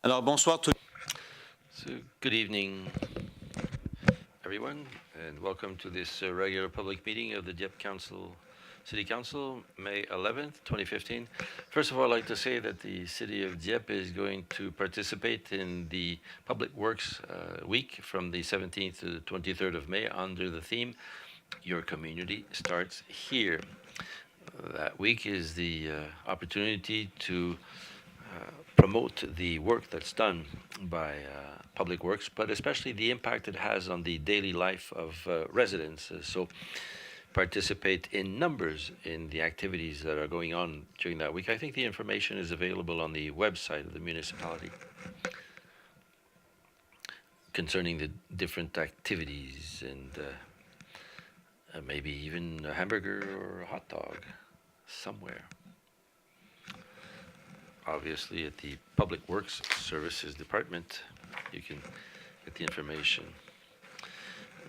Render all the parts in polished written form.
Alors bonsoir tout. So, good evening, everyone, and welcome to this regular public meeting of the Dieppe City Council, May 11th, 2015. First of all, I'd like to say that the City of Dieppe is going to participate in the Public Works Week from the 17th to the 23rd of May under the theme, Your Community Starts Here. That week is the opportunity to promote the work that's done by Public Works, but especially the impact it has on the daily life of residents. So participate in numbers in the activities that are going on during that week. I think the information is available on the website of the municipality concerning the different activities and maybe even a hamburger or a hot dog somewhere. Obviously, at the Public Works Services Department, you can get the information.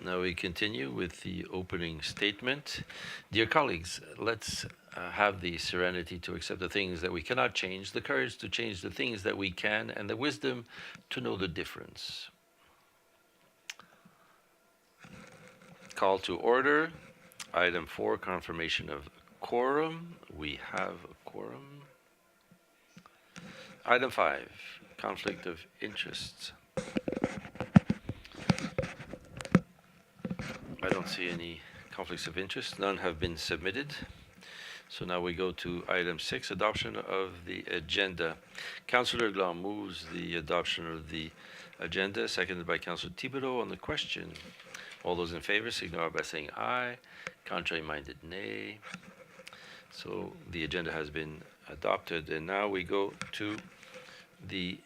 Now we continue with the opening statement. Dear colleagues, let's have the serenity to accept the things that we cannot change, the courage to change the things that we can, and the wisdom to know the difference. Call to order. Item 4, confirmation of quorum. We have a quorum. Item 5, conflict of interests. I don't see any conflicts of interest. None have been submitted. So now we go to item 6, adoption of the agenda. Councillor Gland moves the adoption of the agenda, seconded by Councillor Thibodeau on the question. All those in favor signify by saying aye. Contrary-minded, nay. So the agenda has been adopted, and now we go to the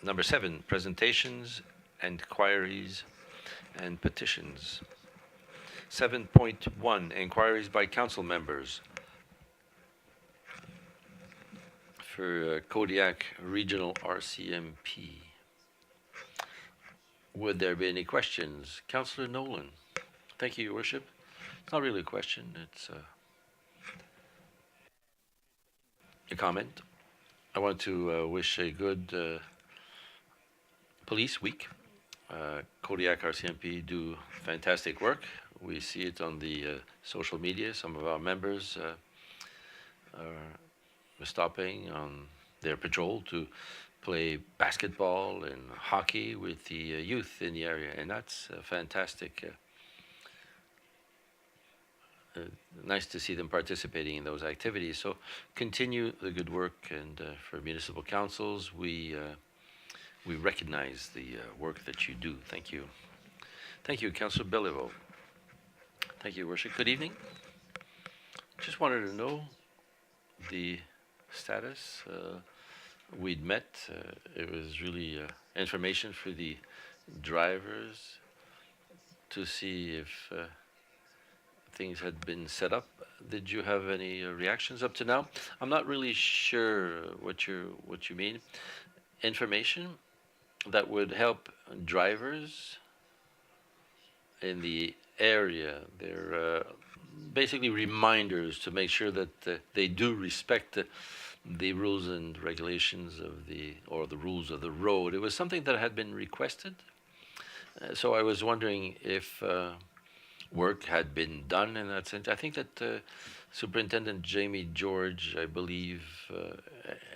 number 7, presentations, inquiries, and petitions. 7.1, inquiries by council members for Kodiak Regional Rcmp. Would there be any questions? Councillor Nolan. Thank you, Your Worship. It's not really a question, it's a comment. I want to wish a good police week. Kodiak Rcmp do fantastic work. We see it on the social media. Some of our members are stopping on their patrol to play basketball and hockey with the youth in the area, and that's fantastic. Nice to see them participating in those activities. So continue the good work, and for municipal councils, we recognize the work that you do. Thank you. Thank you, Councillor Beliveau. Thank you, Worship. Good evening. Just wanted to know the status. We'd met. It was really information for the drivers to see if things had been set up. Did you have any reactions up to now? I'm not really sure what you mean. Information that would help drivers in the area. They're basically reminders to make sure that they do respect the rules and regulations of the rules of the road. It was something that had been requested. So I was wondering if work had been done in that sense. I think that Superintendent Jamie George, I believe,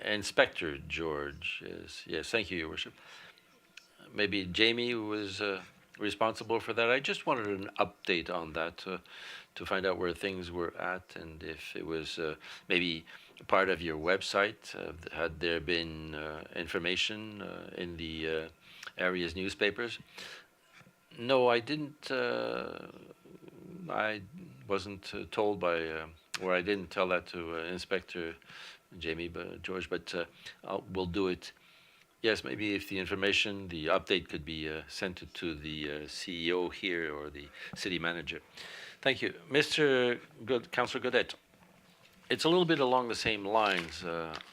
Inspector George, yes, thank you, Your Worship. Maybe Jamie was responsible for that. I just wanted an update on that to find out where things were at, and if it was maybe part of your website. Had there been information in the area's newspapers? No, I didn't. I wasn't told by, or I didn't tell that to Inspector Jamie George, but we'll do it. Yes, maybe if the information, the update could be sent to the CEO here or the city manager. Thank you. Councillor Godet. It's a little bit along the same lines.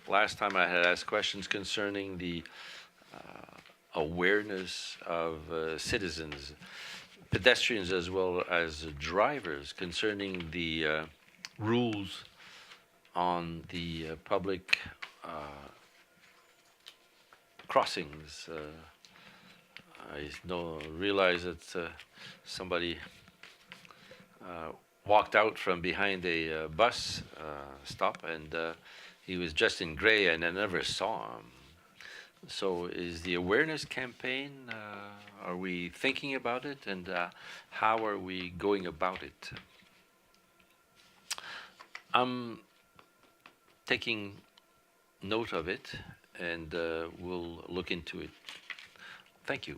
Last time I had asked questions concerning the awareness of citizens, pedestrians as well as drivers, concerning the rules on the public crossings. I realize that somebody walked out from behind a bus stop, and he was dressed in gray, and I never saw him. So is the awareness campaign, are we thinking about it, and how are we going about it? I'm taking note of it, and we'll look into it. Thank you.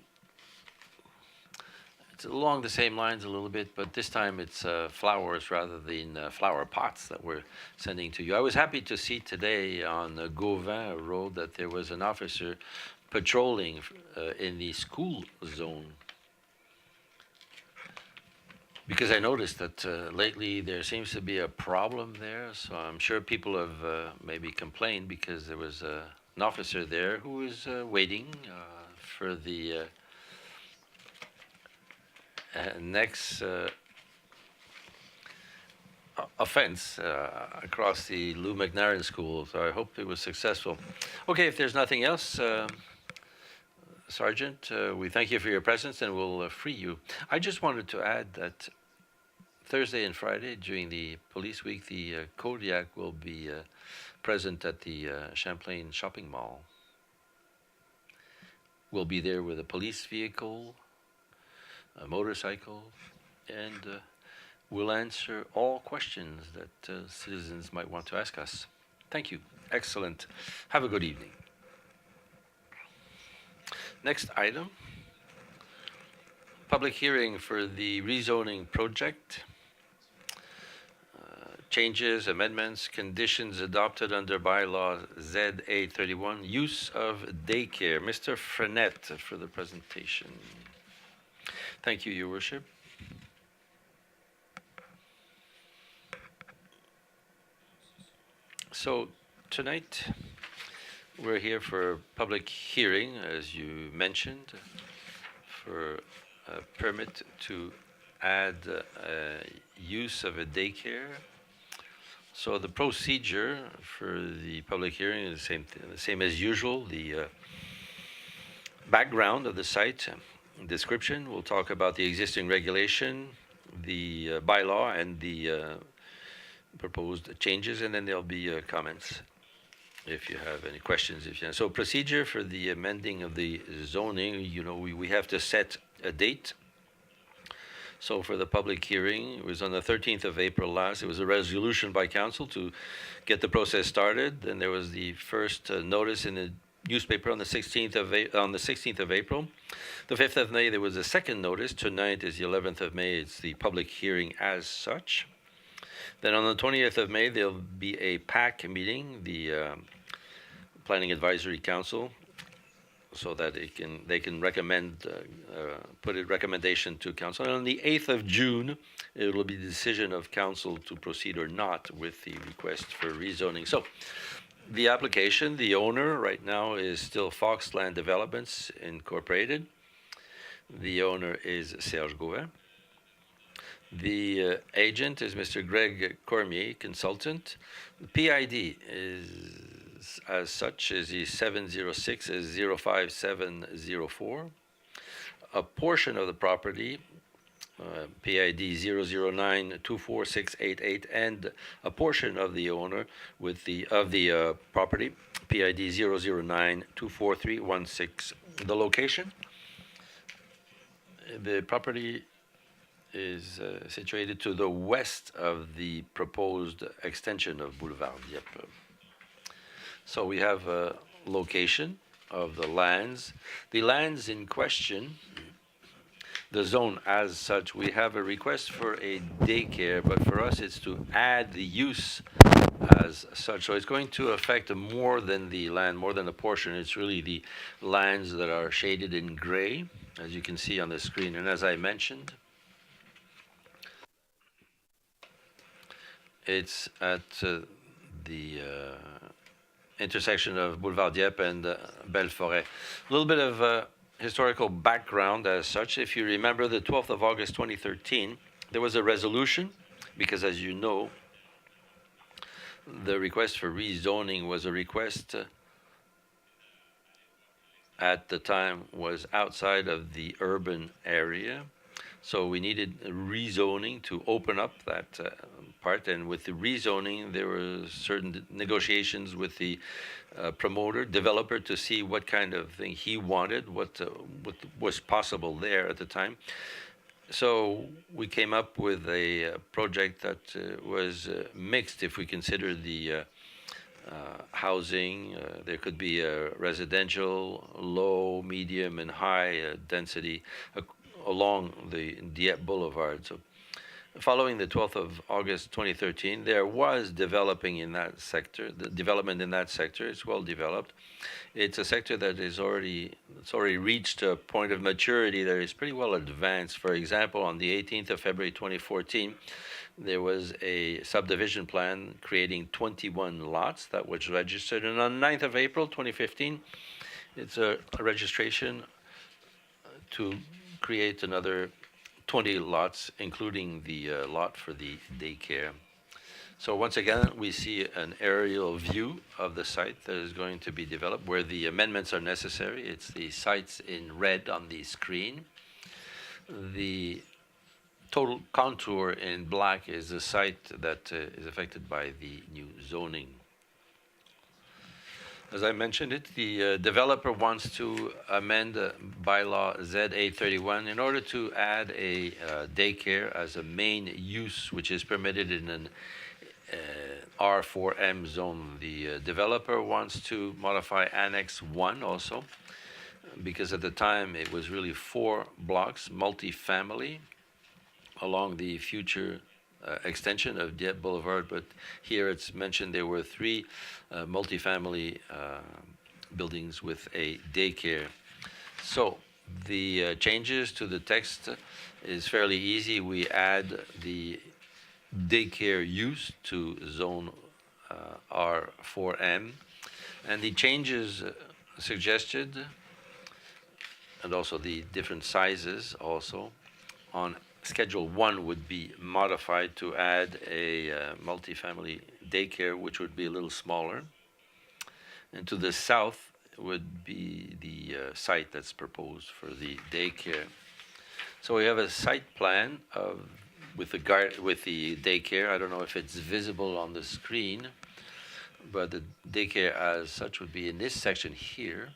It's along the same lines a little bit, but this time it's flowers rather than flower pots that we're sending to you. I was happy to see today on Gauvin Road that there was an officer patrolling in the school zone, because I noticed that lately there seems to be a problem there, so I'm sure people have maybe complained because there was an officer there who was waiting for the next offense across the Lou McNairn School, so I hope it was successful. Okay, if there's nothing else, Sergeant, we thank you for your presence, and we'll free you. I just wanted to add that Thursday and Friday during the Police Week, the Kodiak will be present at the Champlain Shopping Mall. We'll be there with a police vehicle, a motorcycle, and we'll answer all questions that citizens might want to ask us. Thank you. Excellent. Have a good evening. Next item, public hearing for the rezoning project. Changes, amendments, conditions adopted under bylaw ZA31, use of daycare. Mr. Frenette for the presentation. Thank you, Your Worship. So tonight we're here for public hearing, as you mentioned, for a permit to add use of a daycare. So the procedure for the public hearing is the same as usual. The background of the site, description. We'll talk about the existing regulation, the bylaw, and the proposed changes, and then there'll be comments if you have any questions. So procedure for the amending of the zoning, we have to set a date. So for the public hearing, it was on the 13th of April last. It was a resolution by council to get the process started. Then there was the first notice in the newspaper on the 16th of April. The 5th of May, there was a second notice. Tonight is the 11th of May. It's the public hearing as such. Then on the 20th of May, there'll be a PAC meeting, the Planning Advisory Council, so that they can recommend, put a recommendation to council. And on the 8th of June, it will be the decision of council to proceed or not with the request for rezoning. So the application, the owner right now is still Foxland Developments Incorporated. The owner is Serge Gauvin. The agent is Mr. Greg Cormier, consultant. The PID is, as such, is the 706-05704. A portion of the property, PID 009-24688, and a portion of the owner with the property, PID 009-24316. The location, the property is situated to the west of the proposed extension of Boulevard Dieppe. So we have a location of the lands. The lands in question, the zone as such, we have a request for a daycare, but for us it's to add the use as such. So it's going to affect more than the land, more than a portion. It's really the lands that are shaded in gray, as you can see on the screen. And as I mentioned, it's at the intersection of Boulevard Dieppe and Belle Forêt. A little bit of historical background as such. If you remember, the 12th of August 2013, there was a resolution, because as you know, the request for rezoning was a request at the time was outside of the urban area. So we needed rezoning to open up that part. And with the rezoning, there were certain negotiations with the promoter, developer, to see what kind of thing he wanted, what was possible there at the time. So we came up with a project that was mixed. If we consider the housing, there could be a residential, low, medium, and high density along the Dieppe Boulevard. So following the 12th of August 2013, there was developing in that sector, the development in that sector. It's well developed. It's a sector that is already reached a point of maturity that is pretty well advanced. For example, on the 18th of February 2014, there was a subdivision plan creating 21 lots that was registered. And on 9th of April 2015, it's a registration to create another 20 lots, including the lot for the daycare. So once again, we see an aerial view of the site that is going to be developed, where the amendments are necessary. It's the sites in red on the screen. The total contour in black is the site that is affected by the new zoning. As I mentioned it, the developer wants to amend bylaw ZA31 in order to add a daycare as a main use, which is permitted in an R4M zone. The developer wants to modify Annex 1 also, because at the time it was really 4 blocks, multi-family, along the future extension of Dieppe Boulevard, but here it's mentioned there were 3 multifamily buildings with a daycare. So the changes to the text is fairly easy. We add the daycare use to zone R4M, and the changes suggested, and also the different sizes also on Schedule 1 would be modified to add a multifamily daycare, which would be a little smaller. And to the south would be the site that's proposed for the daycare. So we have a site plan with the daycare. I don't know if it's visible on the screen, but the daycare as such would be in this section here.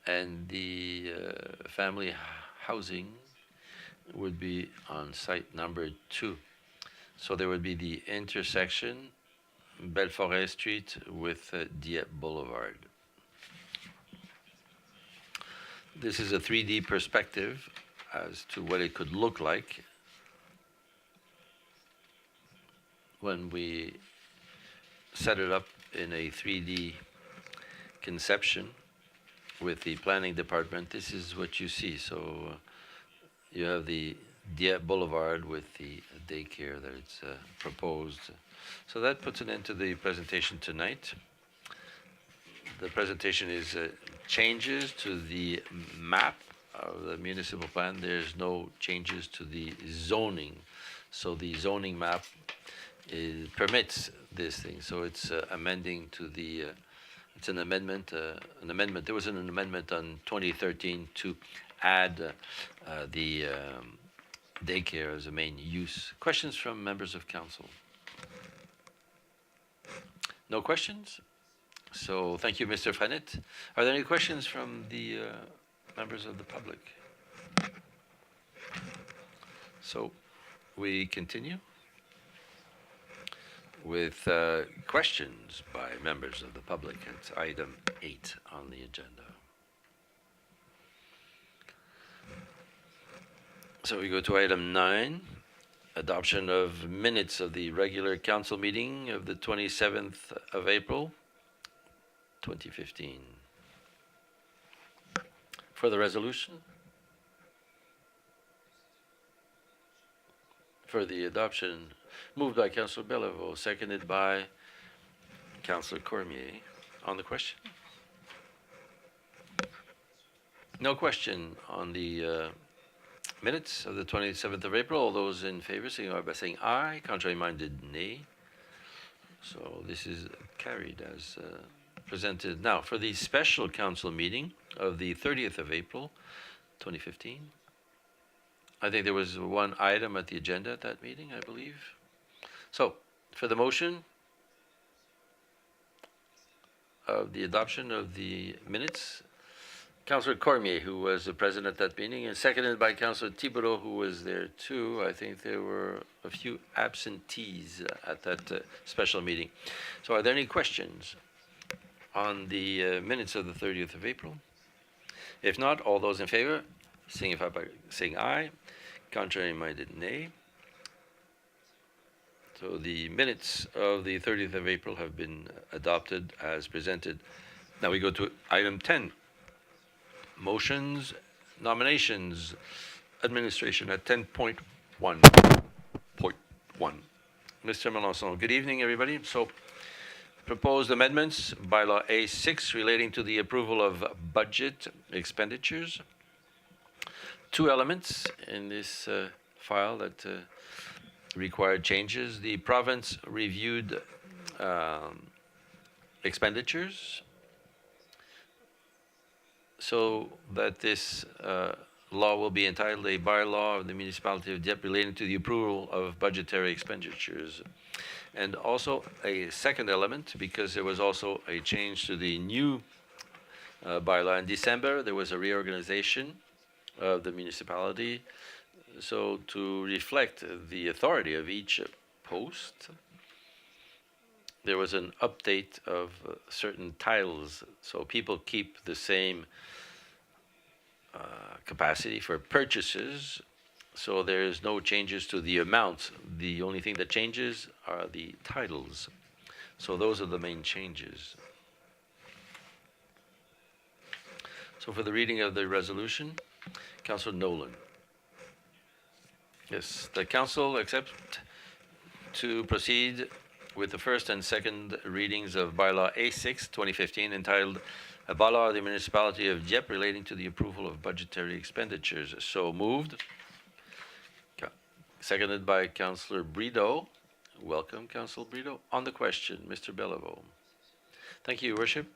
And the family housing would be on site number 2. So there would be the intersection, Belforêt Street with Dieppe Boulevard. This is a 3D perspective as to what it could look like when we set it up in a 3D conception with the planning department. This is what you see. So you have the Dieppe Boulevard with the daycare that it's proposed. So that puts an end to the presentation tonight. The presentation is changes to the map of the municipal plan. There's no changes to the zoning. So the zoning map permits this thing. So it's amending to the, it's an amendment. There was an amendment on 2013 to add the daycare as a main use. Questions from members of council? No questions? So thank you, Mr. Franet. Are there any questions from the members of the public? So we continue with questions by members of the public. It's item 8 on the agenda. So we go to item 9, adoption of minutes of the regular council meeting of the 27th of April, 2015. For the resolution? For the adoption, moved by Councillor Bellevaux, seconded by Councillor Cormier. On the question? No question on the minutes of the 27th of April. All those in favor signify by saying aye. Contrary minded, nay. So this is carried as presented. Now, for the special council meeting of the 30th of April, 2015, I think there was one item at the agenda at that meeting, I believe. So, for the motion of the adoption of the minutes, Councillor Cormier, who was the president at that meeting, and seconded by Councillor Thibodeau, who was there too. I think there were a few absentees at that special meeting. So are there any questions on the minutes of the 30th of April? If not, all those in favor, signify by saying aye. Contrary minded, nay. So the minutes of the 30th of April have been adopted as presented. Now we go to item 10. Motions, nominations, administration at 10.1.1. Mr. Melanson, good evening, everybody. So, proposed amendments, bylaw A6 relating to the approval of budget expenditures. Two elements in this file that required changes. The province reviewed expenditures, so that this law will be entitled a bylaw of the Municipality of Dieppe relating to the approval of budgetary expenditures. And also a second element, because there was also a change to the new bylaw in December. There was a reorganization of the municipality. So to reflect the authority of each post, there was an update of certain titles, so people keep the same capacity for purchases, so there is no changes to the amounts. The only thing that changes are the titles. So those are the main changes. So for the reading of the resolution, Councillor Nolan. Yes, the council accepts to proceed with the first and second readings of bylaw A6 2015 entitled a bylaw of the Municipality of Dieppe relating to the approval of budgetary expenditures. So moved. Seconded by Councillor Brideau. Welcome, Councillor Brideau. On the question, Mr. Bellevaux. Thank you, Your Worship.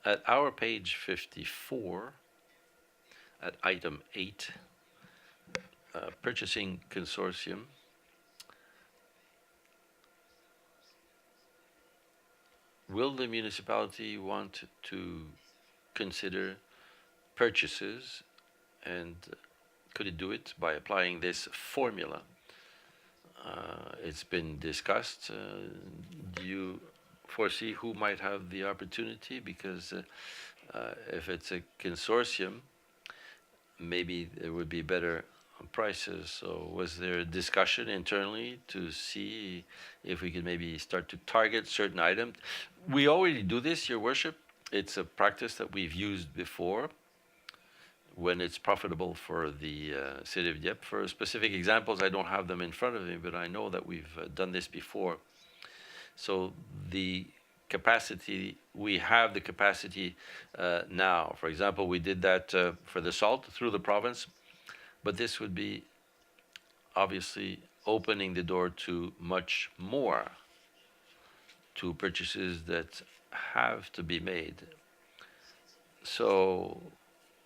At our page 54, at item 8, purchasing consortium, will the municipality want to consider purchases, and could it do it by applying this formula? It's been discussed. Do you foresee who might have the opportunity? Because if it's a consortium, maybe there would be better prices. So was there a discussion internally to see if we could maybe start to target certain items? We already do this, Your Worship. It's a practice that we've used before when it's profitable for the City of Dieppe. For specific examples, I don't have them in front of me, but I know that we've done this before. So the capacity, we have the capacity now. For example, we did that for the salt through the province, but this would be obviously opening the door to much more, to purchases that have to be made. So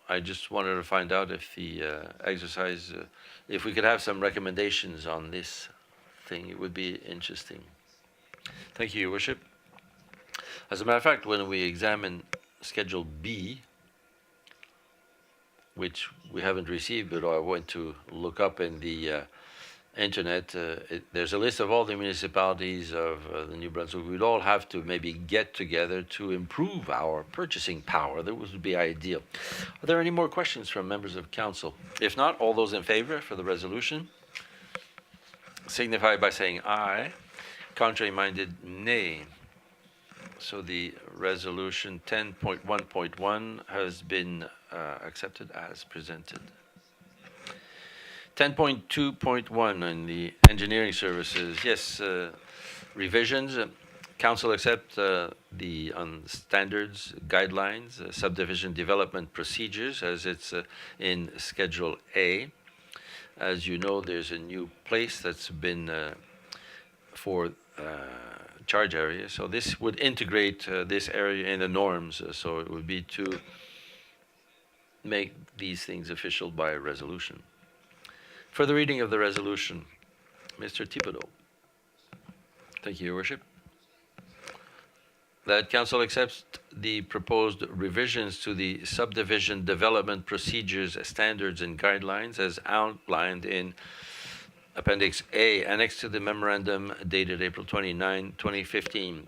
I just wanted to find out if the exercise, if we could have some recommendations on this thing, it would be interesting. Thank you, Your Worship. As a matter of fact, when we examine Schedule B, which we haven't received, but I went to look up in the internet, there's a list of all the municipalities of the New-Brunswick. We'd all have to maybe get together to improve our purchasing power. That would be ideal. Are there any more questions from members of council? If not, all those in favor for the resolution signify by saying aye. Contrary minded, nay. So the resolution 10.1.1 has been accepted as presented. 10.2.1 in the engineering services. Yes, revisions. Council accept the standards, guidelines, subdivision development procedures as it's in Schedule A. As you know, there's a new place that's been for charge area. So this would integrate this area in the norms. So it would be to make these things official by resolution. For the reading of the resolution, Mr. Thibodeau. Thank you, Your Worship. That Council accepts the proposed revisions to the subdivision development procedures, standards, and guidelines as outlined in Appendix A, annexed to the memorandum dated April 29, 2015.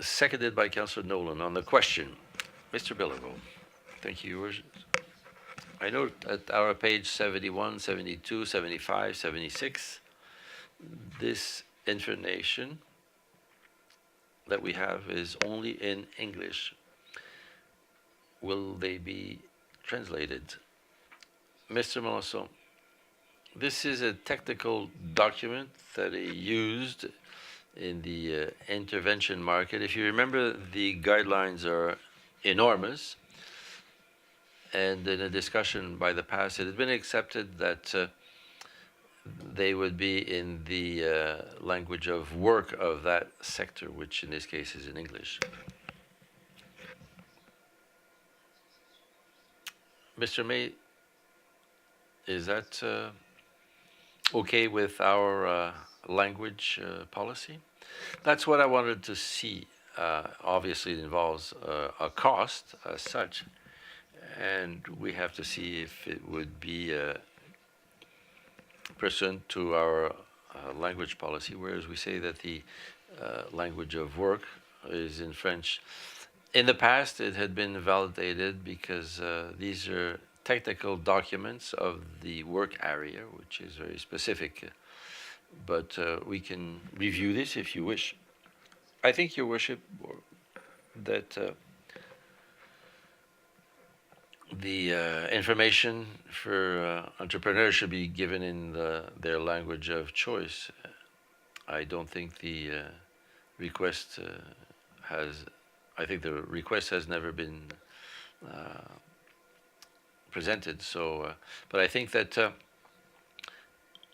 Seconded by Councillor Nolan. On the question, Mr. Beliveau. Thank you, Your Worship. I note at our page 71, 72, 75, 76, this information that we have is only in English. Will they be translated? Mr. Melanson, this is a technical document that is used in the intervention market. If you remember, the guidelines are enormous, and in a discussion by the past, it had been accepted that they would be in the language of work of that sector, which in this case is in English. Mr. May, is that okay with our language policy? That's what I wanted to see. Obviously, it involves a cost as such, and we have to see if it would be pursuant to our language policy, whereas we say that the language of work is in French. In the past, it had been validated because these are technical documents of the work area, which is very specific. But we can review this if you wish. I think, Your Worship, that the information for entrepreneurs should be given in their language of choice. I don't think the request I think the request has never been presented. So, but I think that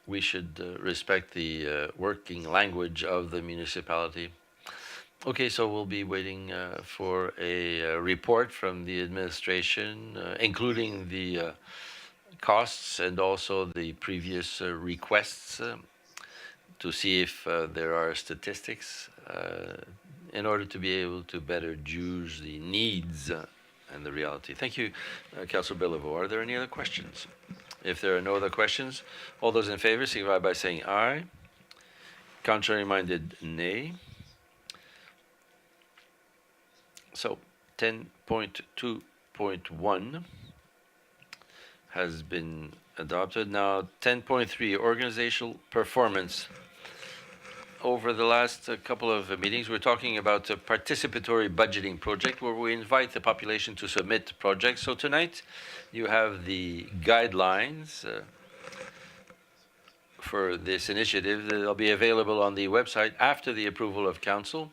we should respect the working language of the municipality. Okay, so we'll be waiting for a report from the administration, including the costs and also the previous requests to see if there are statistics in order to be able to better judge the needs and the reality. Thank you, Councillor Beliveau. Are there any other questions? If there are no other questions, all those in favor signify by saying aye. Contrary-minded, nay. So 10.2.1 has been adopted. Now 10.3, organizational performance. Over the last couple of meetings, we're talking about a participatory budgeting project where we invite the population to submit projects. So tonight you have the guidelines for this initiative. They'll be available on the website after the approval of council.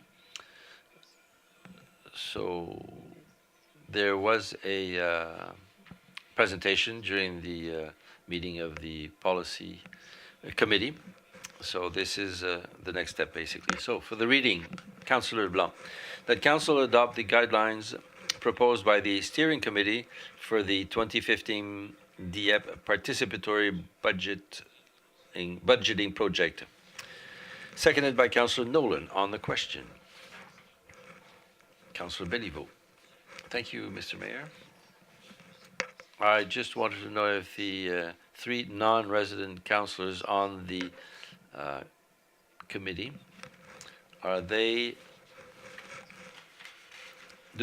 So there was a presentation during the meeting of the policy committee. So this is the next step, basically. So for the reading, Councillor Blanc, that council adopt the guidelines proposed by the steering committee for the 2015 Dieppe participatory budgeting project. Seconded by Councillor Nolan. On the question, Councillor Beliveau. Thank you, Mr. Mayor. I just wanted to know if the three non-resident councillors on the committee, do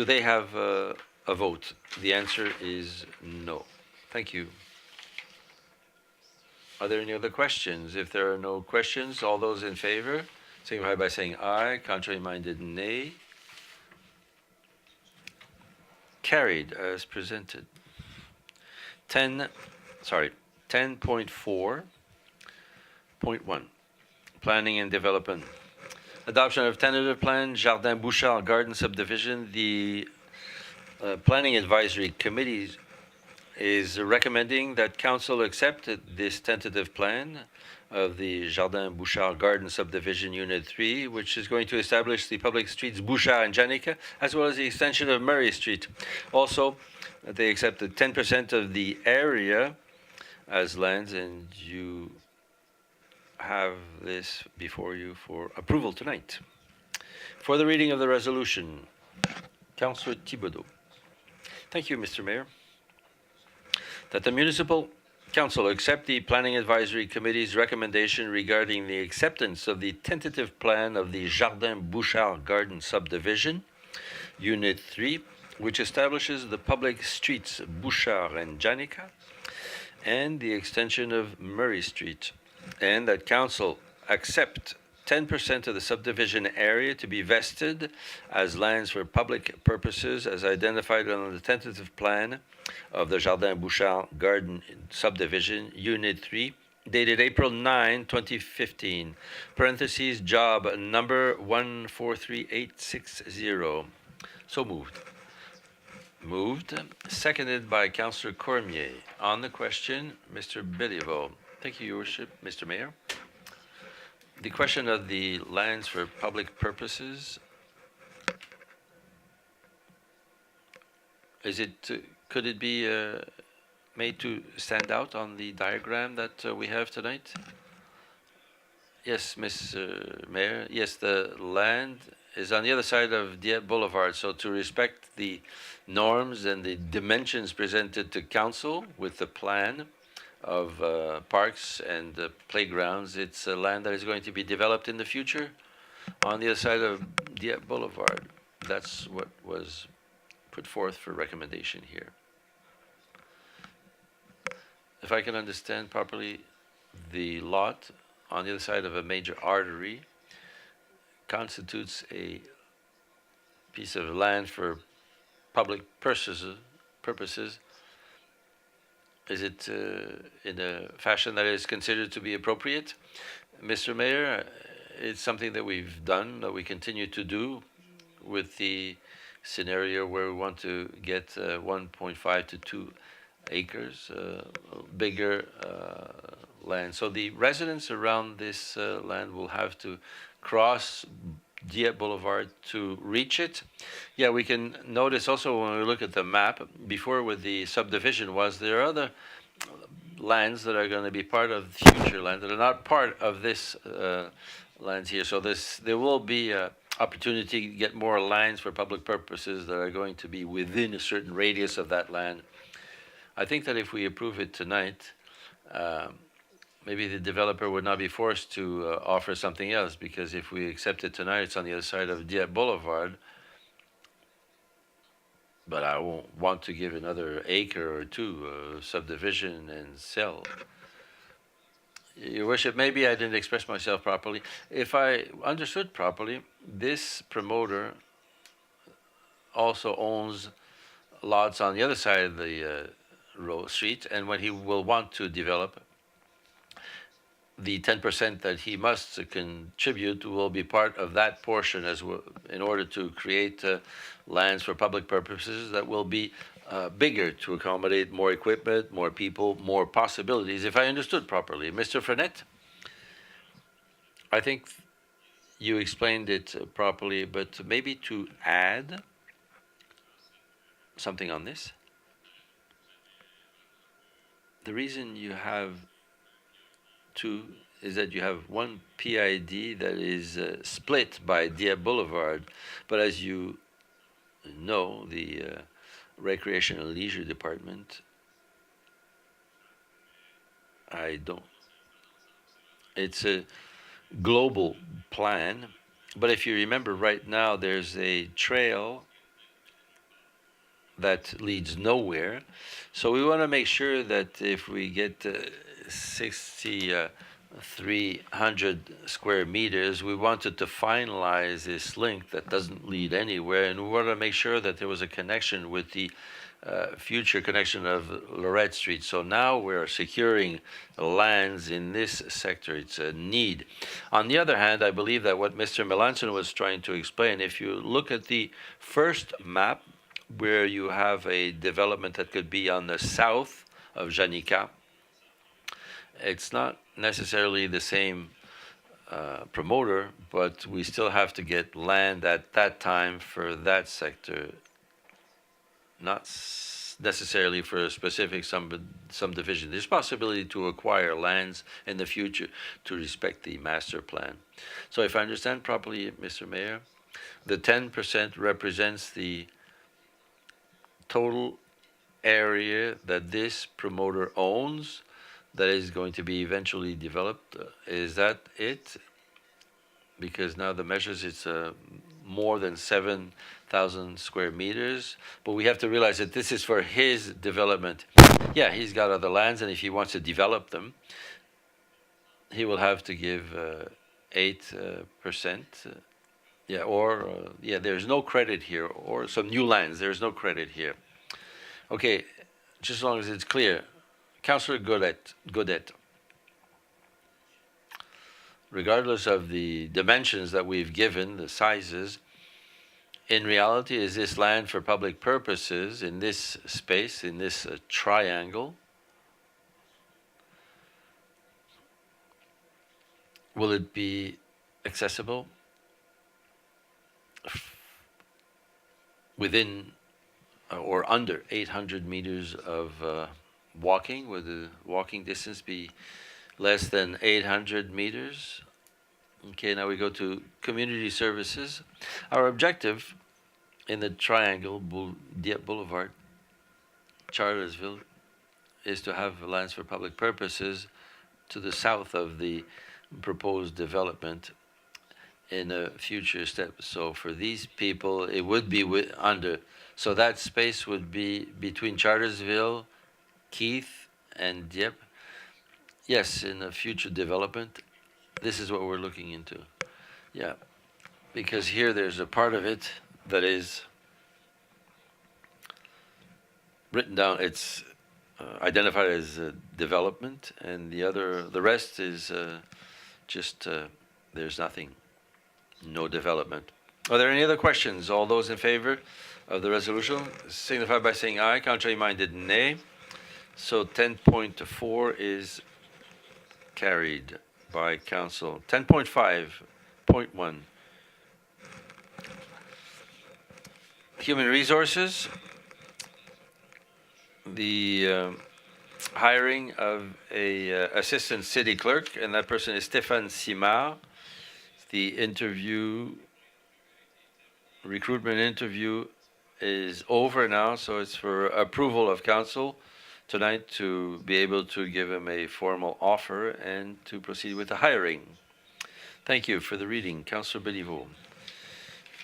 they have a vote? The answer is no. Thank you. Are there any other questions? If there are no questions, all those in favor signify by saying aye. Contrary-minded, nay. Carried as presented. 10.4.1. Planning and Development. Adoption of tentative plan, Jardin Bouchard Garden Subdivision. The Planning Advisory Committee is recommending that council accept this tentative plan of the Jardin Bouchard Garden Subdivision Unit 3, which is going to establish the public streets Bouchard and Janica, as well as the extension of Murray Street. Also, they accepted 10% of the area as lands, and you have this before you for approval tonight. For the reading of the resolution, Councillor Thibodeau. Thank you, Mr. Mayor. That the Municipal Council accept the Planning Advisory Committee's recommendation regarding the acceptance of the tentative plan of the Jardin Bouchard Garden Subdivision, Unit 3, which establishes the public streets Bouchard and Janica, and the extension of Murray Street, and that Council accept 10% of the subdivision area to be vested as lands for public purposes as identified on the tentative plan of the Jardin Bouchard Garden Subdivision, Unit 3, dated April 9, 2015, parentheses, job number 143860. So moved. Moved. Seconded by Councillor Cormier. On the question, Mr. Béliveau. Thank you, Your Worship. Mr. Mayor. The question of the lands for public purposes, could it be made to stand out on the diagram that we have tonight? Yes, Mr. Mayor. Yes, the land is on the other side of Dieppe Boulevard, so to respect the norms and the dimensions presented to Council with the plan of parks and playgrounds, it's a land that is going to be developed in the future on the other side of Dieppe Boulevard. That's what was put forth for recommendation here. If I can understand properly, the lot on the other side of a major artery constitutes a piece of land for public purposes. Is it in a fashion that is considered to be appropriate? Mr. Mayor, it's something that we've done, that we continue to do with the scenario where we want to get 1.5 to 2 acres, bigger land. So the residents around this land will have to cross Dieppe Boulevard to reach it. Yeah, we can notice also when we look at the map, before with the subdivision there are other lands that are going to be part of future land that are not part of this lands here. So there will be an opportunity to get more lands for public purposes that are going to be within a certain radius of that land. I think that if we approve it tonight, maybe the developer would not be forced to offer something else, because if we accept it tonight, it's on the other side of Dieppe Boulevard. But I won't want to give another acre or two of subdivision and sell. Your Worship, maybe I didn't express myself properly. If I understood properly, this promoter also owns lots on the other side of the street, and when he will want to develop, the 10% that he must contribute will be part of that portion as well, in order to create lands for public purposes that will be bigger to accommodate more equipment, more people, more possibilities, if I understood properly. Mr. Frenette, I think you explained it properly, but maybe to add something on this. The reason you have two is that you have one PID that is split by Dieppe Boulevard, but as you know, the Recreation and Leisure Department, it's a global plan, but if you remember right now, there's a trail that leads nowhere. So we want to make sure that if we get 6,300 square meters, we wanted to finalize this link that doesn't lead anywhere, and we want to make sure that there was a connection with the future connection of Lorette Street. So now we're securing lands in this sector. It's a need. On the other hand, I believe that what Mr. Melanson was trying to explain, if you look at the first map, where you have a development that could be on the south of Janica, It's not necessarily the same promoter, but we still have to get land at that time for that sector, not necessarily for a specific subdivision. There's possibility to acquire lands in the future to respect the master plan. So if I understand properly, Mr. Mayor, the 10% represents the total area that this promoter owns that is going to be eventually developed. Is that it? Because now the measures, it's more than 7,000 square meters, but we have to realize that this is for his development. Yeah, he's got other lands, and if he wants to develop them, he will have to give 8%. Yeah, or yeah, there's no credit here, or some new lands, there's no credit here. Okay, just as long as it's clear. Councillor Godet. Regardless of the dimensions that we've given, the sizes, in reality, is this land for public purposes in this space, in this triangle? Will it be accessible within or under 800 meters of walking? Would the walking distance be less than 800 meters? Okay, now we go to community services. Our objective in the triangle, Dieppe Boulevard, Charlersville, is to have lands for public purposes to the south of the proposed development in a future step. So for these people, it would be under. So that space would be between Charlersville, Keith, and Dieppe. Yes, in a future development, this is what we're looking into. Yeah, because here there's a part of it that is written down. It's identified as development, and the rest is just there's nothing, no development. Are there any other questions? All those in favor of the resolution signify by saying aye. Contrary minded, nay. So 10.4 is carried by council. 10.5.1. Human resources. The hiring of a assistant city clerk, and that person is Stéphane Simard. The recruitment interview is over now, so it's for approval of council tonight to be able to give him a formal offer and to proceed with the hiring. Thank you for the reading. Councillor Béliveau.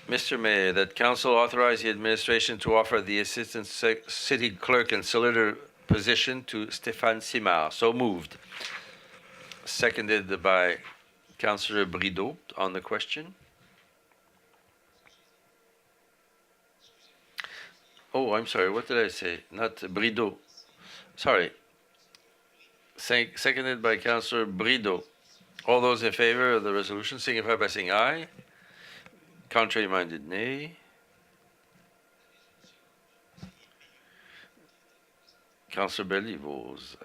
Mr. Mayor, that council authorize the administration to offer the assistant city clerk and solicitor position to Stéphane Simard. So moved. Seconded by Councillor Brideau on the question. Oh, I'm sorry. What did I say? Not Brideau. Sorry. Seconded by Councillor Brideau. All those in favor of the resolution signify by saying aye. Contrary minded, nay. Councillor Béliveau's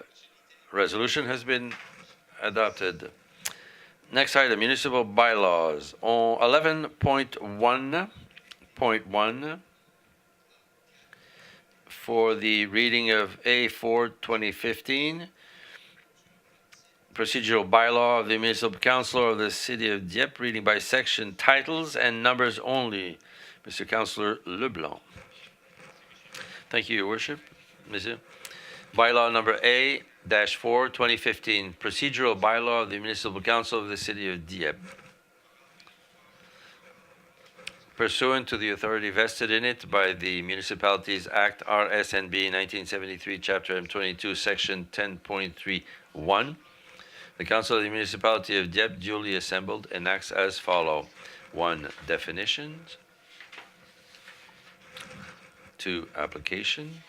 resolution has been adopted. Next item, municipal bylaws. On 11.1.1 for the reading of A4 2015, procedural bylaw of the Municipal Council of the City of Dieppe, reading by section, titles and numbers only. Mr. Councillor Leblanc. Thank you, Your Worship. Monsieur. Bylaw number A-4 2015, procedural bylaw of the Municipal Council of the City of Dieppe. Pursuant to the authority vested in it by the Municipalities Act Rcmp 1973, Chapter M22, Section 10.31, the Council of the Municipality of Dieppe, duly assembled, enacts as follows. 1. Definitions. 2. Application.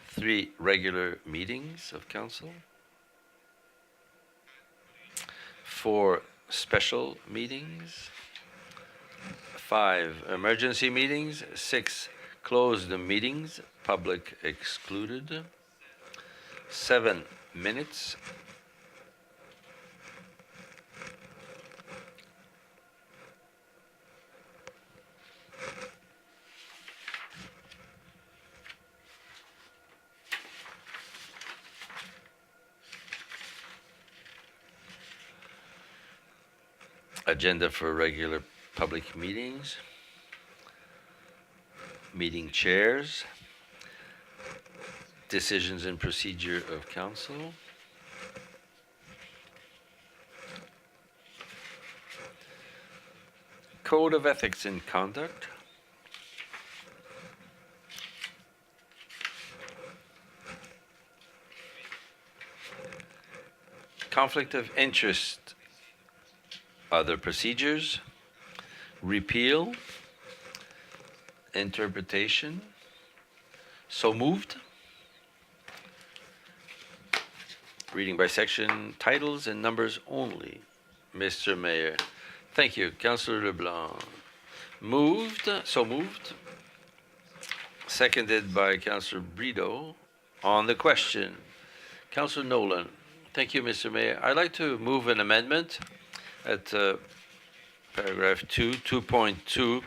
3. Regular meetings of council. 4. Special meetings. 5. Emergency meetings. 6. Closed meetings, public excluded. 7. Minutes. Agenda for regular public meetings. Meeting chairs. Decisions and procedure of council. Code of ethics and conduct. Conflict of interest. Other procedures. Repeal. Interpretation. So moved. Reading by section, titles and numbers only. Mr. Mayor. Thank you. Councillor Leblanc. Moved. So moved. Seconded by Councillor Brideau. On the question, Councillor Nolan. Thank you, Mr. Mayor. I'd like to move an amendment at paragraph 2, 2.2,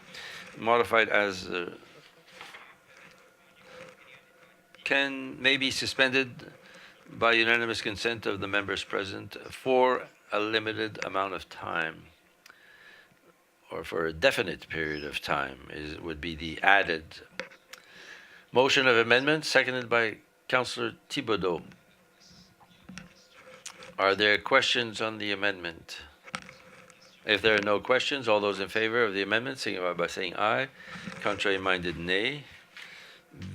modified as may be suspended by unanimous consent of the members present for a limited amount of time, or for a definite period of time, would be the added. Motion of amendment, seconded by Councillor Thibodeau. Are there questions on the amendment? If there are no questions, all those in favor of the amendment, signify by saying aye. Contrary-minded, nay.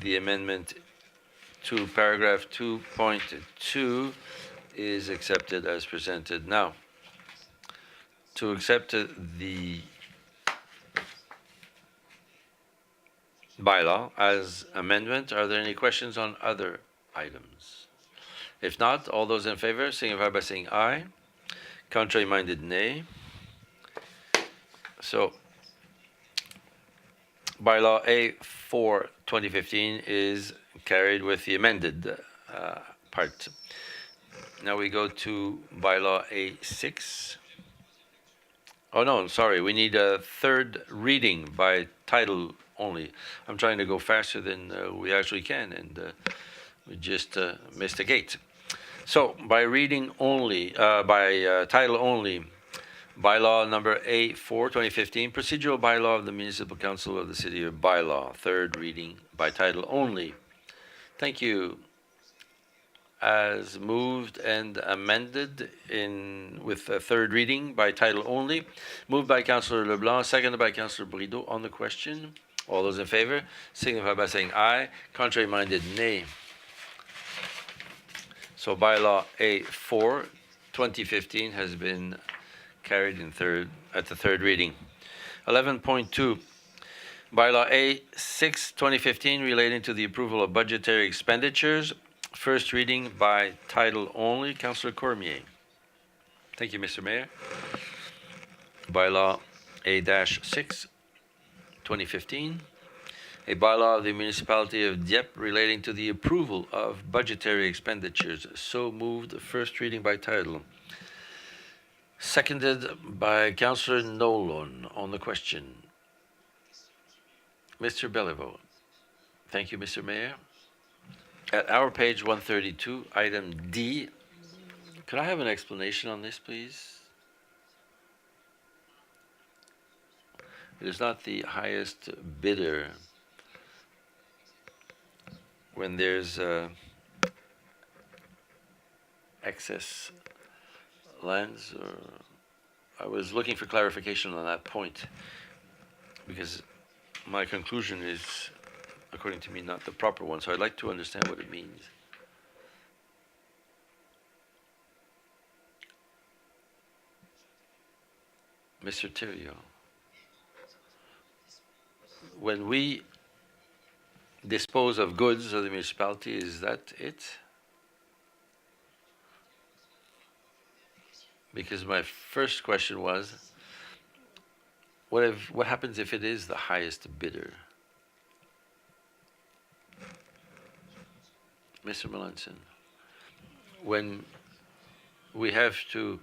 The amendment to paragraph 2.2 is accepted as presented. Now, to accept the bylaw as amendment, are there any questions on other items? If not, all those in favor signify by saying aye. Contrary-minded, nay. So, bylaw A4 2015 is carried with the amended part. Now we go to bylaw A6. Oh no, sorry, we need a third reading by title only. I'm trying to go faster than we actually can, and we just missed a gate. So, by reading only, by title only, bylaw number A4 2015, procedural bylaw of the Municipal Council of the City of Bylaw, third reading by title only. Thank you. As moved and amended with a third reading by title only. Moved by Councillor Leblanc, seconded by Councillor Brideau on the question. All those in favor signify by saying aye. Contrary-minded, nay. So bylaw A4 2015 has been carried at the third reading. 11.2. Bylaw A6 2015 relating to the approval of budgetary expenditures. First reading by title only. Councillor Cormier. Thank you, Mr. Mayor. Bylaw A-6 2015. A bylaw of the Municipality of Dieppe relating to the approval of budgetary expenditures. So moved. First reading by title. Seconded by Councillor Nolan on the question. Mr. Beliveau. Thank you, Mr. Mayor. At our page 132, item D, could I have an explanation on this, please? It is not the highest bidder when there's excess lands, or I was looking for clarification on that point, because my conclusion is, according to me, not the proper one, so I'd like to understand what it means. Mr. Theriault, when we dispose of goods of the municipality, is that it? Because my first question was, what happens if it is the highest bidder? Mr. Melanson, when we have to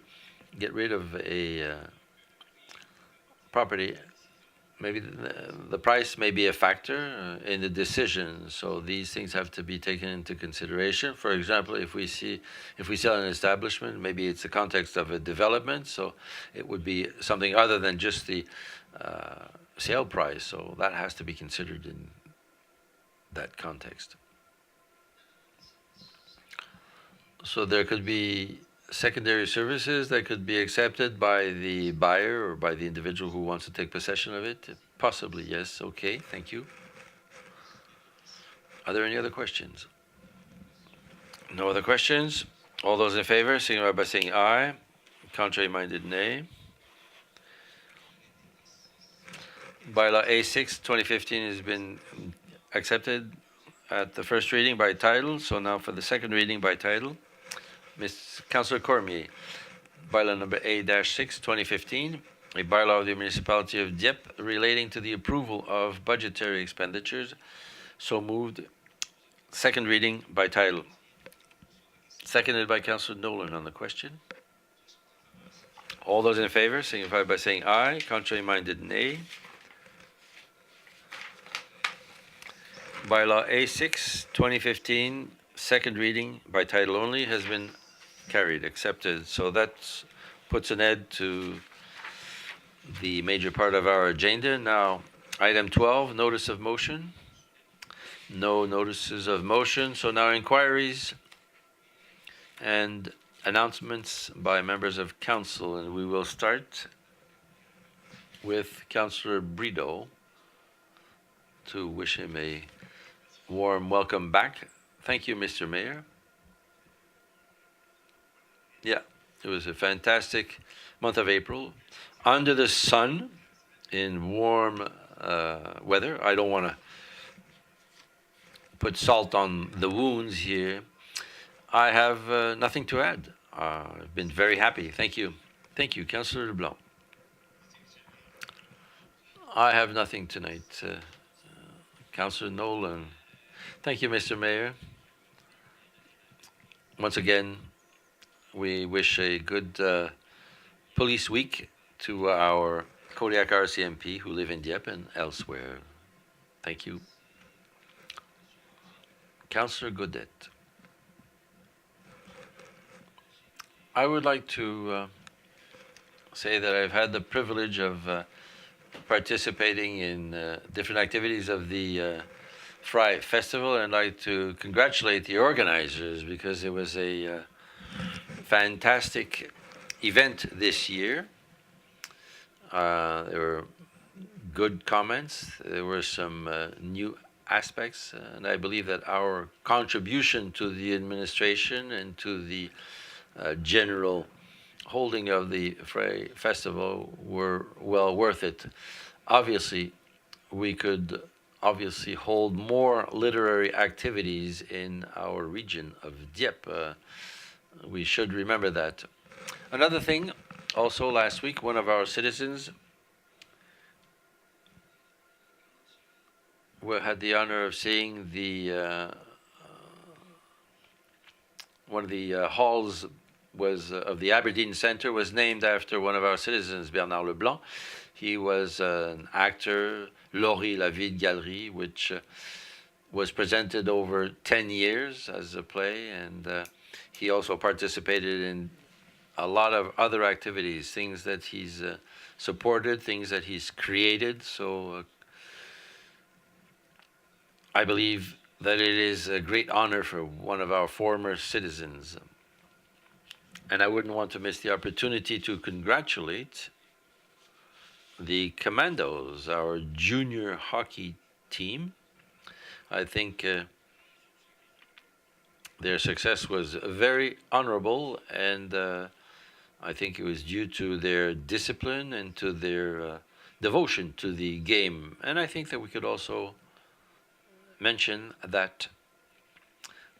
get rid of a property maybe the price may be a factor in the decision. So these things have to be taken into consideration. For example, if we sell an establishment, maybe it's the context of a development. So it would be something other than just the sale price. So that has to be considered in that context. So there could be secondary services that could be accepted by the buyer or by the individual who wants to take possession of it? Possibly, yes. Okay, thank you. Are there any other questions? No other questions? All those in favor, signify by saying aye. Contrary-minded, nay. Bylaw A6, 2015 has been accepted at the first reading by title. So now for the second reading by title. Councillor Cormier, bylaw number A-6, 2015, a bylaw of the Municipality of Dieppe relating to the approval of budgetary expenditures. So moved. Second reading by title. Seconded by Councillor Nolan on the question. All those in favor signify by saying aye. Contrary-minded, nay. Bylaw A6, 2015, second reading by title only has been carried, accepted. So that puts an end to the major part of our agenda. Now, item 12, notice of motion. No notices of motion. So now inquiries and announcements by members of council. And we will start with Councillor Brideau to wish him a warm welcome back. Thank you, Mr. Mayor. Yeah, it was a fantastic month of April. Under the sun, in warm weather. I don't want to put salt on the wounds here. I have nothing to add. I've been very happy. Thank you. Thank you, Councillor Leblanc. I have nothing tonight. Councillor Nolan. Thank you, Mr. Mayor. Once again, we wish a good police week to our Kodiak Rcmp who live in Dieppe and elsewhere. Thank you. Councillor Godet. I would like to say that I've had the privilege of participating in different activities of the Fry Festival, and I'd like to congratulate the organizers because it was a fantastic event this year. There were good comments. There were some new aspects, and I believe that our contribution to the administration and to the general holding of the Fry Festival were well worth it. Obviously, we could hold more literary activities in our region of Dieppe. We should remember that. Another thing, also last week, one of our citizens had the honor of seeing the one of the halls of the Aberdeen Centre was named after one of our citizens, Bernard Leblanc. He was an actor, Laurie La Vie de Galerie, which was presented over 10 years as a play, and he also participated in a lot of other activities, things that he's supported, things that he's created. So I believe that it is a great honor for one of our former citizens. And I wouldn't want to miss the opportunity to congratulate the Commandos, our junior hockey team. I think their success was very honorable, and I think it was due to their discipline and to their devotion to the game. And I think that we could also mention that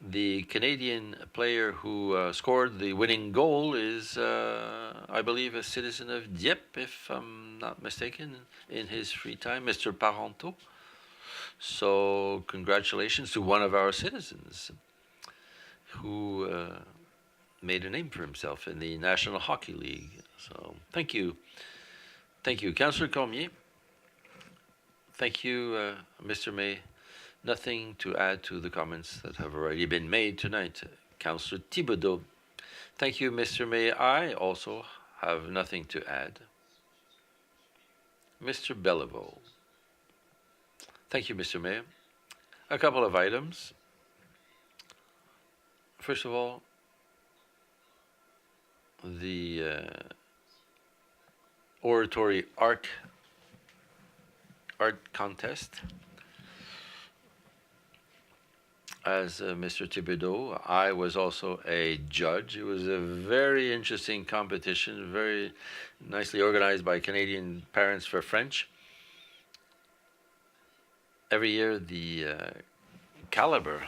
the Canadian player who scored the winning goal is, I believe, a citizen of Dieppe, if I'm not mistaken, in his free time, Mr. Parenteau. So congratulations to one of our citizens who made a name for himself in the National Hockey League. So thank you. Thank you. Councillor Cormier. Thank you, Mr. May. Nothing to add to the comments that have already been made tonight. Councillor Thibodeau. Thank you, Mr. May. I also have nothing to add. Mr. Bellevaux. Thank you, Mr. Mayor. A couple of items. First of all, the oratory art contest. As Mr. Thibodeau, I was also a judge. It was a very interesting competition, very nicely organized by Canadian Parents for French. Every year, the caliber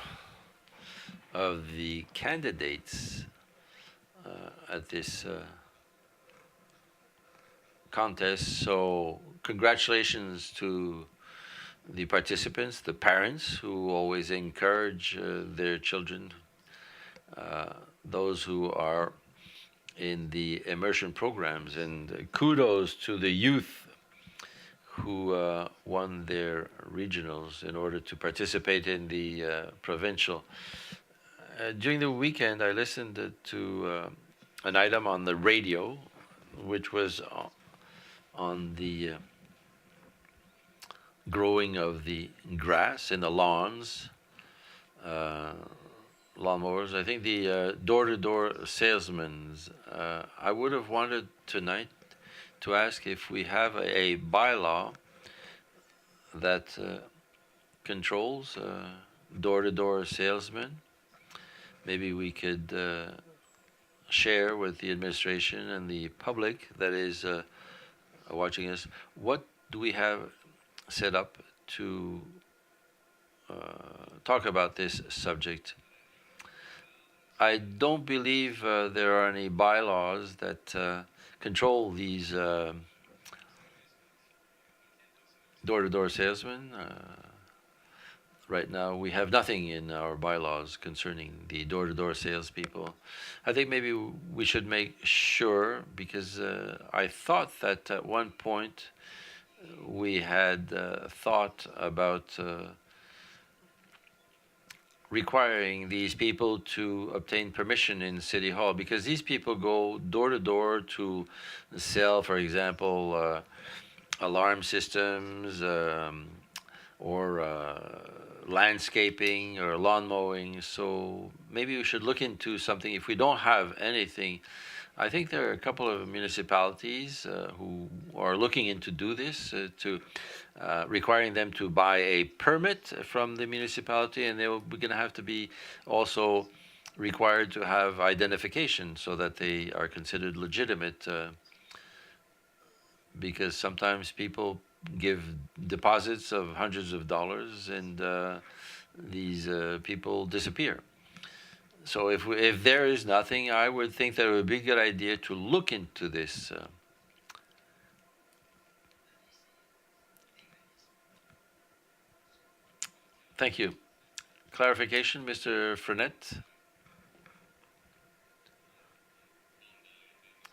of the candidates at this contest. So congratulations to the participants, the parents who always encourage their children, those who are in the immersion programs, and kudos to the youth who won their regionals in order to participate in the provincial. During the weekend, I listened to an item on the radio, which was on the growing of the grass in the lawns, lawnmowers. I think the door-to-door salesmen, I would have wanted tonight to ask if we have a bylaw that controls door-to-door salesmen. Maybe we could share with the administration and the public that is watching us, what do we have set up to talk about this subject. I don't believe there are any bylaws that control these door-to-door salesmen. Right now, we have nothing in our bylaws concerning the door-to-door salespeople. I think maybe we should make sure, because I thought that at one point we had thought about requiring these people to obtain permission in City Hall, because these people go door to door to sell, for example, alarm systems or landscaping or lawn mowing. So maybe we should look into something. If we don't have anything, I think there are a couple of municipalities who are looking into do this, to requiring them to buy a permit from the municipality, and they're going to have to be also required to have identification so that they are considered legitimate, because sometimes people give deposits of hundreds of dollars, and these people disappear. So if there is nothing, I would think that it would be a good idea to look into this. Thank you. Clarification, Mr. Frenette?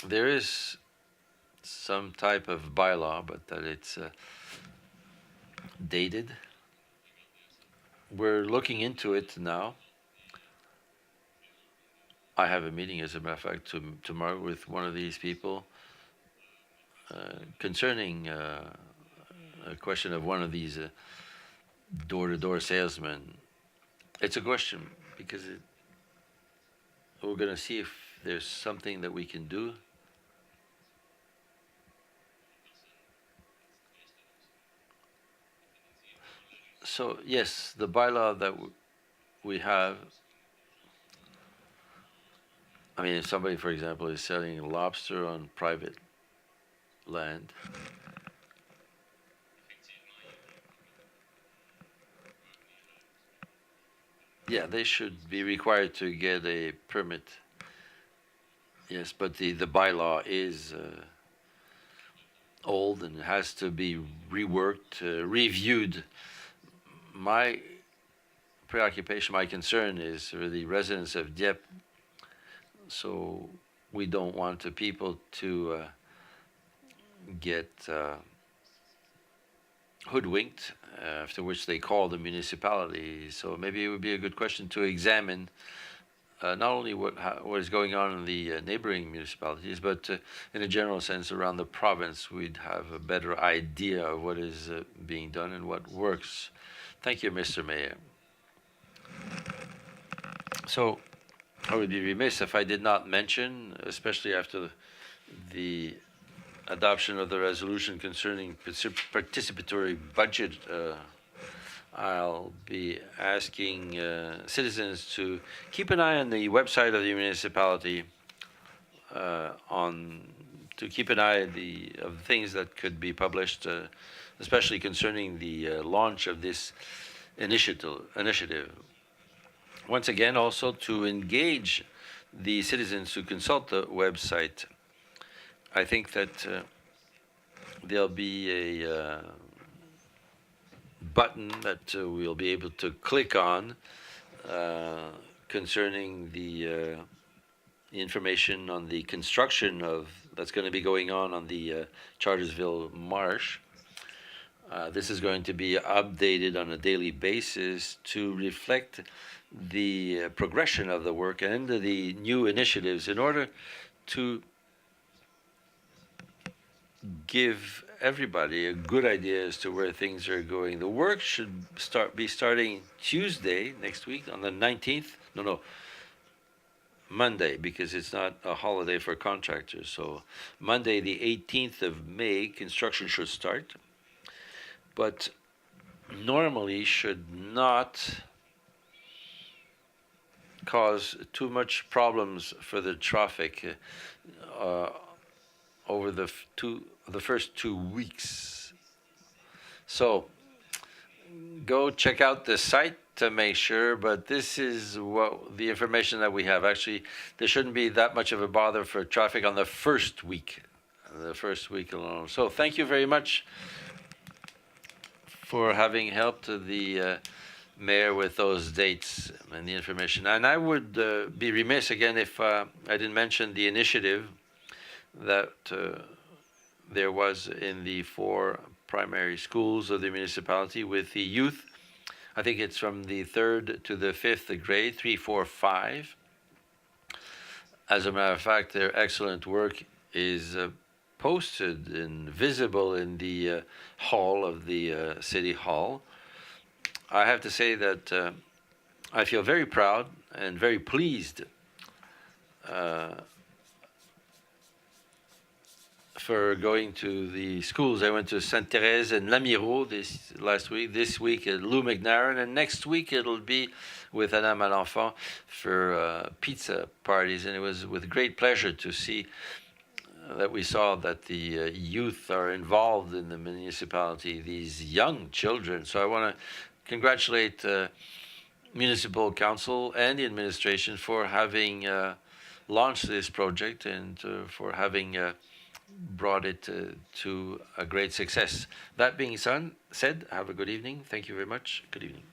There is some type of bylaw, but that it's dated. We're looking into it now. I have a meeting, as a matter of fact, tomorrow with one of these people concerning a question of one of these door-to-door salesmen. It's a question because we're going to see if there's something that we can do. So yes, the bylaw that we have, I mean, if somebody, for example, is selling lobster on private land, yeah, they should be required to get a permit. Yes, but the bylaw is old and has to be reworked, reviewed. My preoccupation, my concern is for the residents of Dieppe. So we don't want the people to get hoodwinked, after which they call the municipality. So maybe it would be a good question to examine not only what is going on in the neighboring municipalities, but in a general sense around the province, we'd have a better idea of what is being done and what works. Thank you, Mr. Mayor. So I would be remiss if I did not mention, especially after the adoption of the resolution concerning participatory budget, I'll be asking citizens to keep an eye on the website of the municipality to keep an eye of things that could be published, especially concerning the launch of this initiative. Once again, also to engage the citizens who consult the website. I think that there'll be a button that we'll be able to click on concerning the information on the construction that's going to be going on the Chartersville Marsh. This is going to be updated on a daily basis to reflect the progression of the work and the new initiatives in order to give everybody a good idea as to where things are going. The work should be starting Tuesday next week on the 19th. No, Monday, because it's not a holiday for contractors. So Monday, the 18th of May, construction should start. But normally should not cause too much problems for the traffic over the first 2 weeks. So go check out the site to make sure, but this is the information that we have. Actually, there shouldn't be that much of a bother for traffic on the first week alone. So thank you very much for having helped the mayor with those dates and the information. And I would be remiss again if I didn't mention the initiative that there was in the 4 primary schools of the municipality with the youth. I think it's from the 3rd to the 5th grade, 3, 4, 5. As a matter of fact, their excellent work is posted and visible in the hall of the city hall. I have to say that I feel very proud and very pleased for going to the schools. I went to Sainte-Thérèse and Lamiro this week at Lou McNairn, and next week it'll be with Anna Malenfant for pizza parties, and it was with great pleasure to see that we saw that the youth are involved in the municipality, these young children. So I want to congratulate Municipal Council and the administration for having launched this project and for having brought it to a great success. That being said, have a good evening. Thank you very much. Good evening.